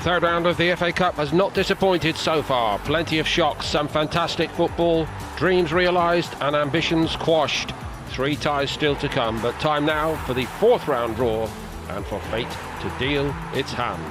third round of the FA Cup has not disappointed so far. Plenty of shocks, some fantastic football, dreams realised and ambitions quashed. 3 ties still to come, but time now for the fourth round draw and for fate to deal its hand.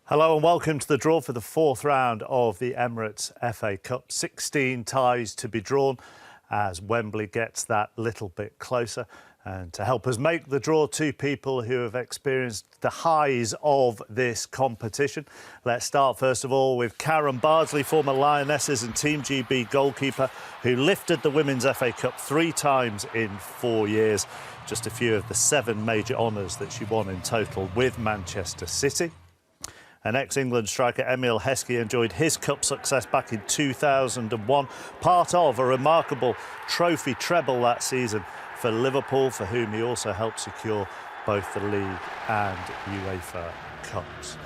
Hello and welcome to the draw for the fourth round of the Emirates FA Cup. 16 ties to be drawn as Wembley gets that little bit closer. And to help us make the draw, 2 people who have experienced the highs of this competition. Let's start first of all with Karen Bardsley, former Lionesses and Team GB goalkeeper, who lifted the Women's FA Cup 3 times in 4 years. Just a few of the 7 major honours that she won in total with Manchester City. And ex-England striker Emile Heskey enjoyed his cup success back in 2001, part of a remarkable trophy treble that season for Liverpool, for whom he also helped secure both the League and UEFA Cups.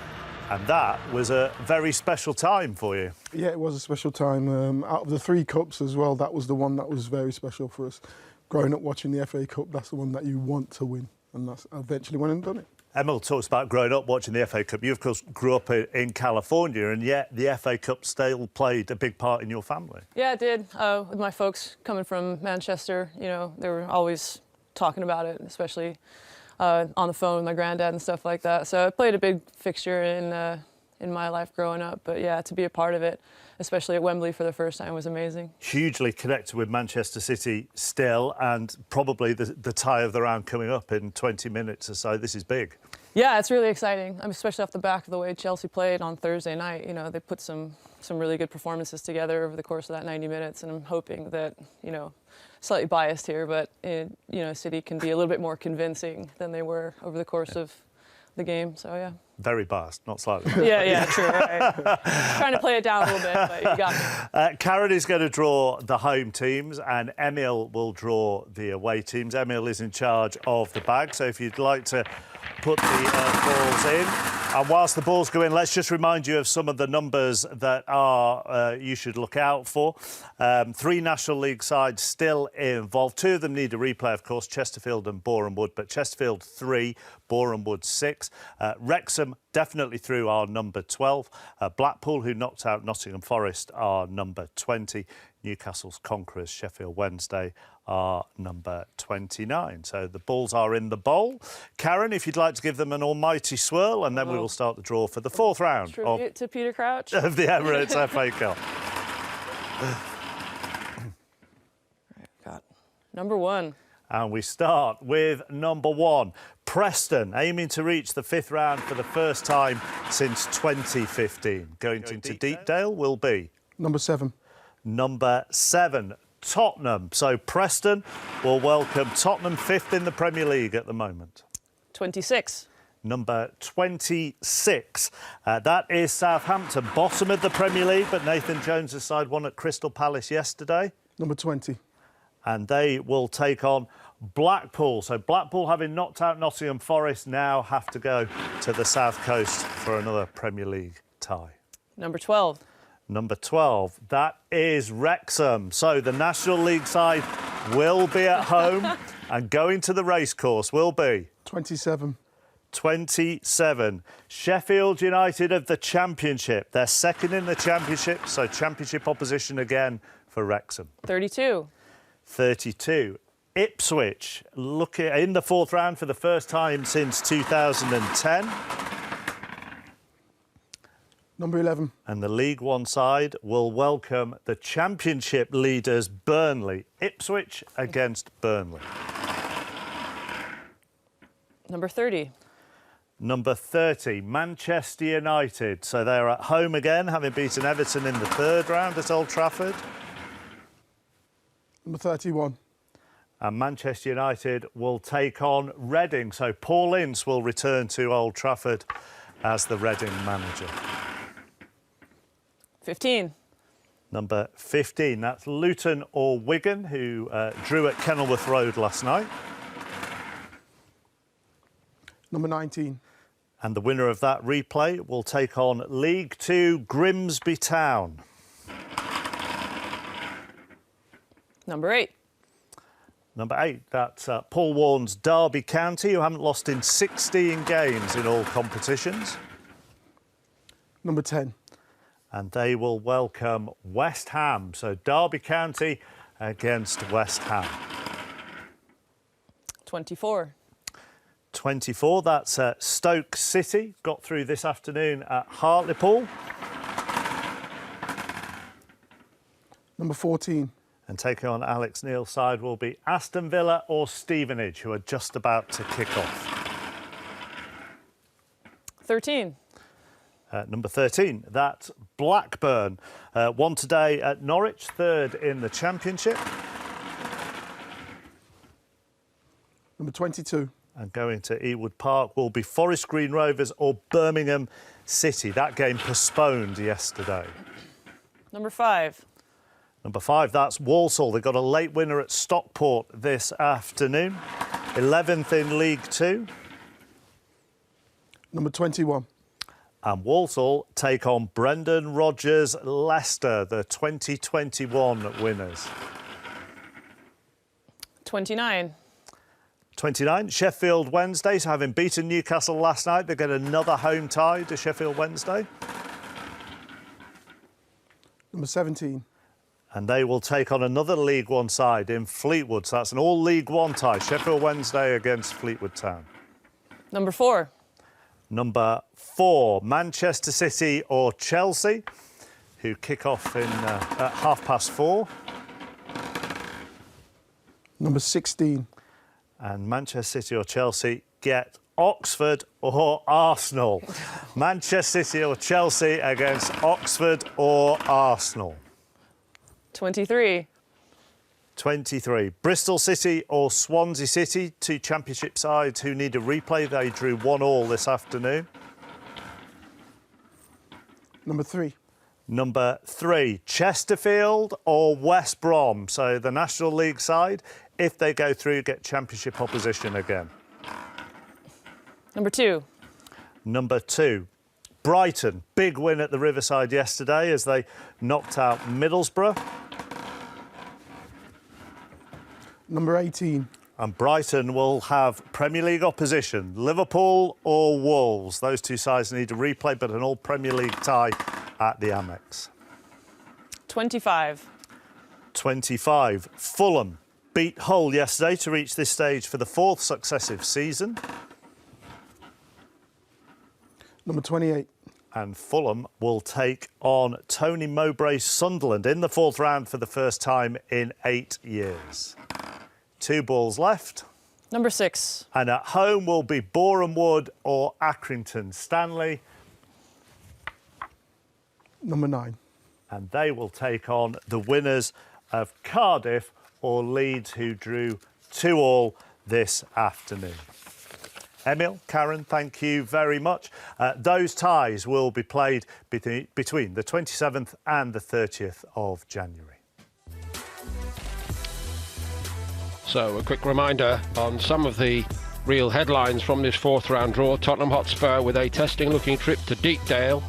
And that was a very special time for you. Yeah, it was a special time. Out of the 3 cups as well, that was the one that was very special for us. Growing up watching the FA Cup, that's the one that you want to win. And that's eventually went and done it. Emil talks about growing up watching the FA Cup. You, of course, grew up in California, and yet the FA Cup still played a big part in your family. Yeah, it did. With my folks coming from Manchester, you know, they were always talking about it, especially on the phone with my granddad and stuff like that. So it played a big fixture in my life growing up. But yeah, to be a part of it, especially at Wembley for the first time, was amazing. Hugely connected with Manchester City still, and probably the tie of the round coming up in 20 minutes or so. This is big. Yeah, it's really exciting, especially off the back of the way Chelsea played on Thursday night. You know, they put some really good performances together over the course of that 90 minutes, and I'm hoping that, you know, slightly biased here, but, you know, City can be a little bit more convincing than they were over the course of the game, so yeah. Very biased, not slightly. yeah, true, right. Trying to play it down a little bit, but you got me. Karen is going to draw the home teams and Emil will draw the away teams. Emil is in charge of the bag, so if you'd like to put the balls in. And whilst the balls go in, let's just remind you of some of the numbers that are you should look out for. 3 National League sides still involved. 2 of them need a replay, of course, Chesterfield and Boreham Wood, but Chesterfield 3, Boreham Wood 6. Wrexham definitely through are number 12. Blackpool, who knocked out Nottingham Forest, are number 20. Newcastle's conquerors, Sheffield Wednesday, are number 29. So the balls are in the bowl. Karen, if you'd like to give them an almighty swirl, and then we will start the draw for the fourth round Tribute to Peter Crouch of the Emirates FA Cup. Got number 1. And we start with number 1. Preston, aiming to reach the 5th round for the first time since 2015. Going into Deepdale will be... Number 7. Number 7, Tottenham. So Preston will welcome Tottenham 5th in the Premier League at the moment. 26. Number 26. That is Southampton, bottom of the Premier League, but Nathan Jones' side won at Crystal Palace yesterday. Number 20. And they will take on Blackpool. So Blackpool, having knocked out Nottingham Forest, now have to go to the South Coast for another Premier League tie. Number 12. Number 12, that is Wrexham. So the National League side will be at home and going to the racecourse will be... 27. 27. Sheffield United of the Championship. They're second in the Championship, so Championship opposition again for Wrexham. 32. 32. Ipswich, in the 4th round for the first time since 2010. Number 11. And the League One side will welcome the Championship leaders, Burnley. Ipswich against Burnley. Number 30. Number 30, Manchester United. So they're at home again, having beaten Everton in the 3rd round at Old Trafford. Number 31. And Manchester United will take on Reading. So Paul Ince will return to Old Trafford as the Reading manager. 15. Number 15, that's Luton or Wigan, who drew at Kenilworth Road last night. Number 19. And the winner of that replay will take on League Two Grimsby Town. Number 8. Number 8, that's Paul Warne's Derby County, who haven't lost in 16 games in all competitions. Number 10. And they will welcome West Ham. So Derby County against West Ham. 24. 24, that's Stoke City. Got through this afternoon at Hartlepool. Number 14. And taking on Alex Neil's side will be Aston Villa or Stevenage, who are just about to kick off. 13. Number 13, that's Blackburn. Won today at Norwich, 3rd in the Championship. Number 22. And going to Ewood Park will be Forest Green Rovers or Birmingham City. That game postponed yesterday. Number 5. Number 5, that's Walsall. They got a late winner at Stockport this afternoon. 11th in League 2. Number 21. And Walsall take on Brendan Rodgers' Leicester, the 2021 winners. 29. 29, Sheffield Wednesday. So having beaten Newcastle last night, they get another home tie to Sheffield Wednesday. Number 17. And they will take on another League One side in Fleetwood. So that's an all League One tie. Sheffield Wednesday against Fleetwood Town. Number 4. Number 4, Manchester City or Chelsea, who kick off at 4:30. Number 16. And Manchester City or Chelsea get Oxford or Arsenal. Manchester City or Chelsea against Oxford or Arsenal. 23. 23. Bristol City or Swansea City, 2 Championship sides who need a replay. They drew 1-1 this afternoon. Number 3. Number 3, Chesterfield or West Brom. So the National League side, if they go through, get Championship opposition again. Number 2. Number 2, Brighton. Big win at the Riverside yesterday as they knocked out Middlesbrough. Number 18. And Brighton will have Premier League opposition, Liverpool or Wolves. Those 2 sides need a replay, but an all Premier League tie at the Amex. 25. 25, Fulham beat Hull yesterday to reach this stage for the 4th successive season. Number 28. And Fulham will take on Tony Mowbray's Sunderland in the 4th round for the first time in 8 years. 2 balls left. Number 6. And at home will be Boreham Wood or Accrington. Stanley. Number 9. And they will take on the winners of Cardiff or Leeds, who drew 2-2 this afternoon. Emil, Karen, thank you very much. Those ties will be played between the 27th and the 30th of January. So a quick reminder on some of the real headlines from this 4th round draw. Tottenham Hotspur with a testing looking trip to Deepdale,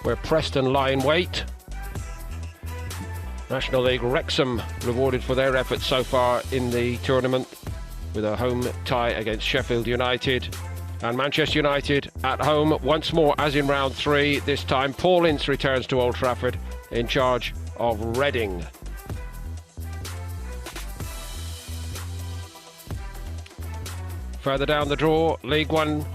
where Preston lie in wait. National League Wrexham rewarded for their efforts so far in the tournament with a home tie against Sheffield United. And Manchester United at home once more, as in round 3. This time Paul Ince returns to Old Trafford in charge of Reading. Further down the draw, League One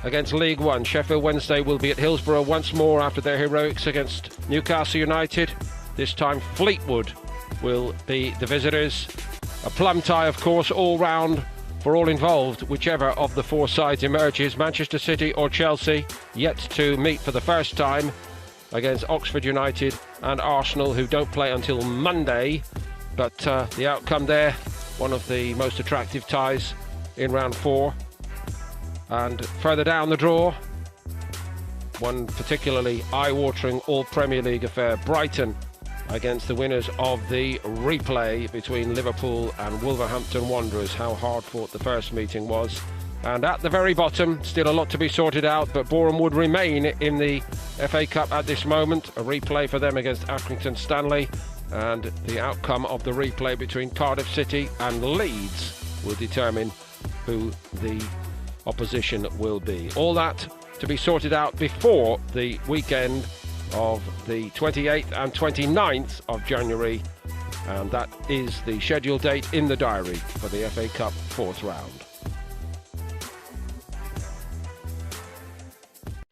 against League One. Sheffield Wednesday will be at Hillsborough once more after their heroics against Newcastle United. This time Fleetwood will be the visitors. A plum tie, of course, all round for all involved, whichever of the 4 sides emerges. Manchester City or Chelsea yet to meet for the first time against Oxford United and Arsenal, who don't play until Monday. But the outcome there, one of the most attractive ties in round 4. And further down the draw, one particularly eye-watering all-Premier League affair, Brighton against the winners of the replay between Liverpool and Wolverhampton Wanderers. How hard-fought the first meeting was. And at the very bottom, still a lot to be sorted out, but Boreham would remain in the FA Cup at this moment. A replay for them against Accrington Stanley. and the outcome of the replay between Cardiff City and Leeds will determine who the opposition will be. All that to be sorted out before the weekend of the 28th and 29th of January, and that is the scheduled date in the diary for the FA Cup 4th round.